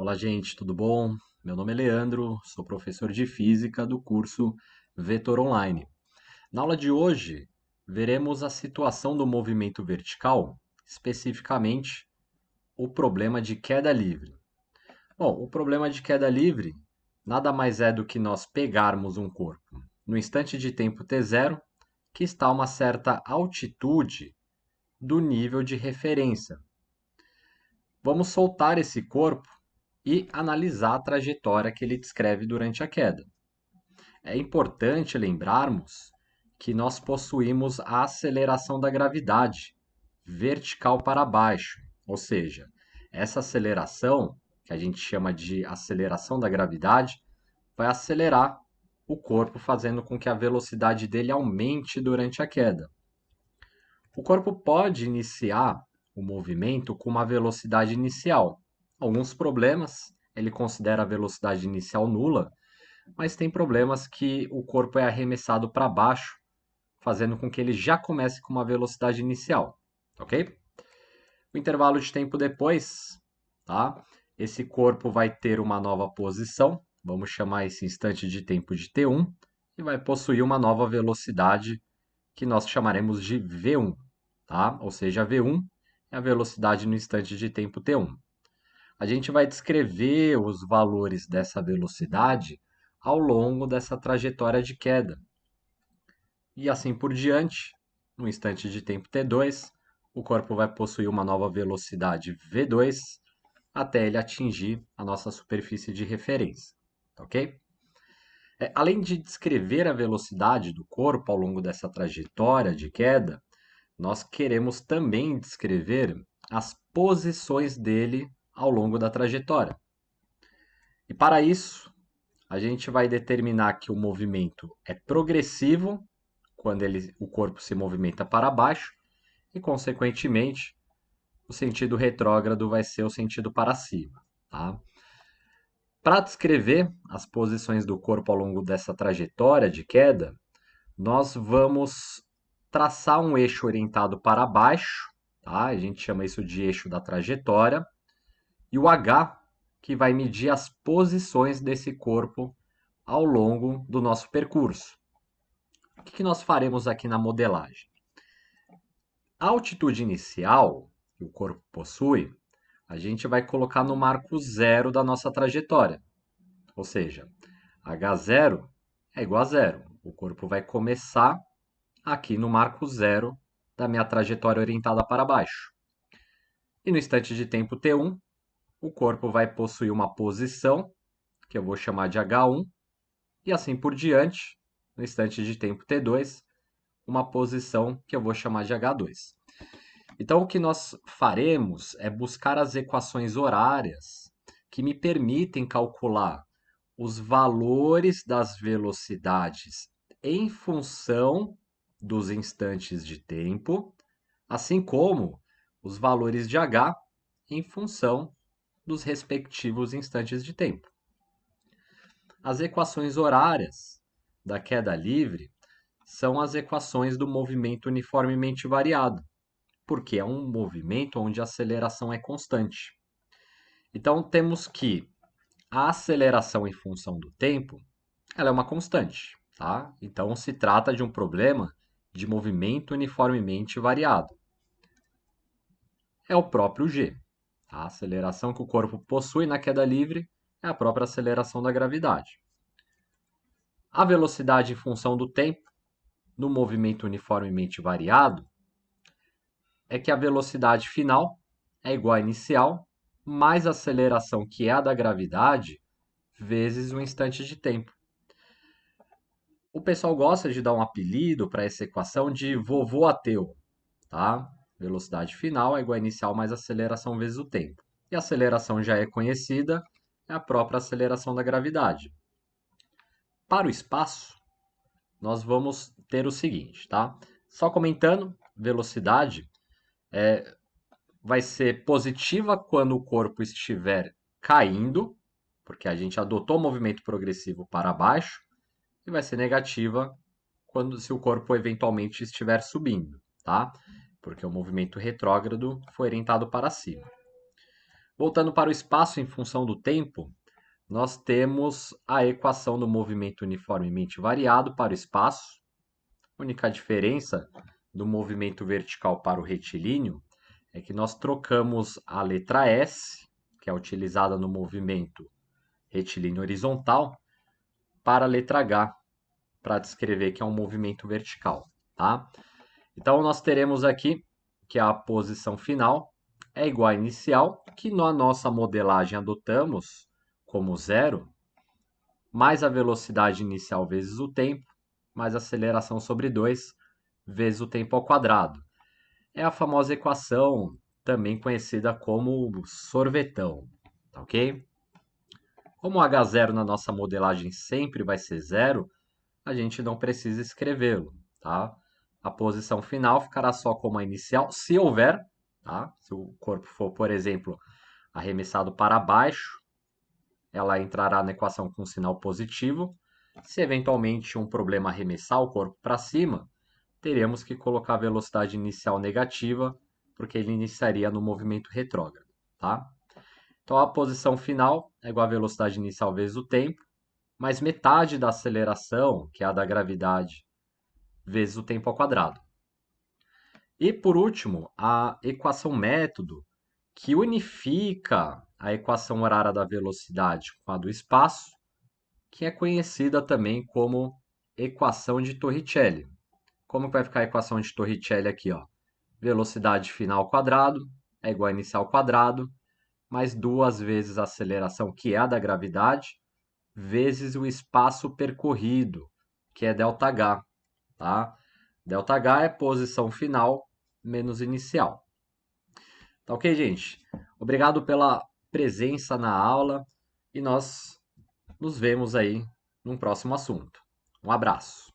Olá, gente, tudo bom? Meu nome é Leandro, sou professor de física do curso Vetor Online. Na aula de hoje, veremos a situação do movimento vertical, especificamente o problema de queda livre. Bom, o problema de queda livre nada mais é do que nós pegarmos um corpo no instante de tempo t0, que está a uma certa altitude do nível de referência. Vamos soltar esse corpo e analisar a trajetória que ele descreve durante a queda. É importante lembrarmos que nós possuímos a aceleração da gravidade vertical para baixo, ou seja, essa aceleração, que a gente chama de aceleração da gravidade, vai acelerar o corpo, fazendo com que a velocidade dele aumente durante a queda. O corpo pode iniciar o movimento com uma velocidade inicial. Alguns problemas, ele considera a velocidade inicial nula, mas tem problemas que o corpo é arremessado para baixo, fazendo com que ele já comece com uma velocidade inicial, ok? O intervalo de tempo depois, tá? Esse corpo vai ter uma nova posição, vamos chamar esse instante de tempo de t1, e vai possuir uma nova velocidade que nós chamaremos de v1, tá? Ou seja, v1 é a velocidade no instante de tempo t1. A gente vai descrever os valores dessa velocidade ao longo dessa trajetória de queda. E assim por diante, no instante de tempo t2, o corpo vai possuir uma nova velocidade v2 até ele atingir a nossa superfície de referência, ok? Além de descrever a velocidade do corpo ao longo dessa trajetória de queda, nós queremos também descrever as posições dele ao longo da trajetória. E para isso, a gente vai determinar que o movimento é progressivo, quando o corpo se movimenta para baixo, e, consequentemente, o sentido retrógrado vai ser o sentido para cima. Tá? Para descrever as posições do corpo ao longo dessa trajetória de queda, nós vamos traçar um eixo orientado para baixo, tá? A gente chama isso de eixo da trajetória, e o H, que vai medir as posições desse corpo ao longo do nosso percurso. O que nós faremos aqui na modelagem? A altitude inicial que o corpo possui, a gente vai colocar no marco zero da nossa trajetória. Ou seja, h0 é igual a zero. O corpo vai começar aqui no marco zero da minha trajetória orientada para baixo. E no instante de tempo t1, o corpo vai possuir uma posição, que eu vou chamar de h1, e assim por diante, no instante de tempo t2, uma posição que eu vou chamar de h2. Então, o que nós faremos é buscar as equações horárias que me permitem calcular os valores das velocidades em função dos instantes de tempo, assim como os valores de h em função dos respectivos instantes de tempo. As equações horárias da queda livre são as equações do movimento uniformemente variado, porque é um movimento onde a aceleração é constante. Então, temos que a aceleração em função do tempo, ela é uma constante, tá? Então, se trata de um problema de movimento uniformemente variado. É o próprio g. A aceleração que o corpo possui na queda livre é a própria aceleração da gravidade. A velocidade em função do tempo, no movimento uniformemente variado, é que a velocidade final é igual à inicial, mais a aceleração, que é a da gravidade, vezes o instante de tempo. O pessoal gosta de dar um apelido para essa equação de vovô ateu, tá? Velocidade final é igual a inicial mais aceleração vezes o tempo. E a aceleração já é conhecida, é a própria aceleração da gravidade. Para o espaço, nós vamos ter o seguinte, tá? Só comentando, velocidade vai ser positiva quando o corpo estiver caindo, porque a gente adotou o movimento progressivo para baixo, e vai ser negativa se o corpo eventualmente estiver subindo, tá? Porque o movimento retrógrado foi orientado para cima. Voltando para o espaço em função do tempo, nós temos a equação do movimento uniformemente variado para o espaço. A única diferença do movimento vertical para o retilíneo é que nós trocamos a letra S, que é utilizada no movimento retilíneo horizontal, para a letra H, para descrever que é um movimento vertical, tá? Então, nós teremos aqui que a posição final é igual à inicial, que na nossa modelagem adotamos como zero, mais a velocidade inicial vezes o tempo, mais a aceleração sobre 2 vezes o tempo ao quadrado. É a famosa equação, também conhecida como sorvetão, tá ok? Como o H0 na nossa modelagem sempre vai ser zero, a gente não precisa escrevê-lo, tá? A posição final ficará só como a inicial, se houver, tá? Se o corpo for, por exemplo, arremessado para baixo, ela entrará na equação com sinal positivo. Se eventualmente um problema arremessar o corpo para cima, teremos que colocar a velocidade inicial negativa, porque ele iniciaria no movimento retrógrado, tá? Então a posição final é igual à velocidade inicial vezes o tempo, mais metade da aceleração, que é a da gravidade, vezes o tempo ao quadrado. E por último, a equação método, que unifica a equação horária da velocidade com a do espaço, que é conhecida também como equação de Torricelli. Como vai ficar a equação de Torricelli aqui, ó? Velocidade final ao quadrado é igual a inicial ao quadrado, mais duas vezes a aceleração, que é a da gravidade, vezes o espaço percorrido, que é ΔH, tá? ΔH é posição final menos inicial. Tá ok, gente? Obrigado pela presença na aula e nós nos vemos aí num próximo assunto. Um abraço.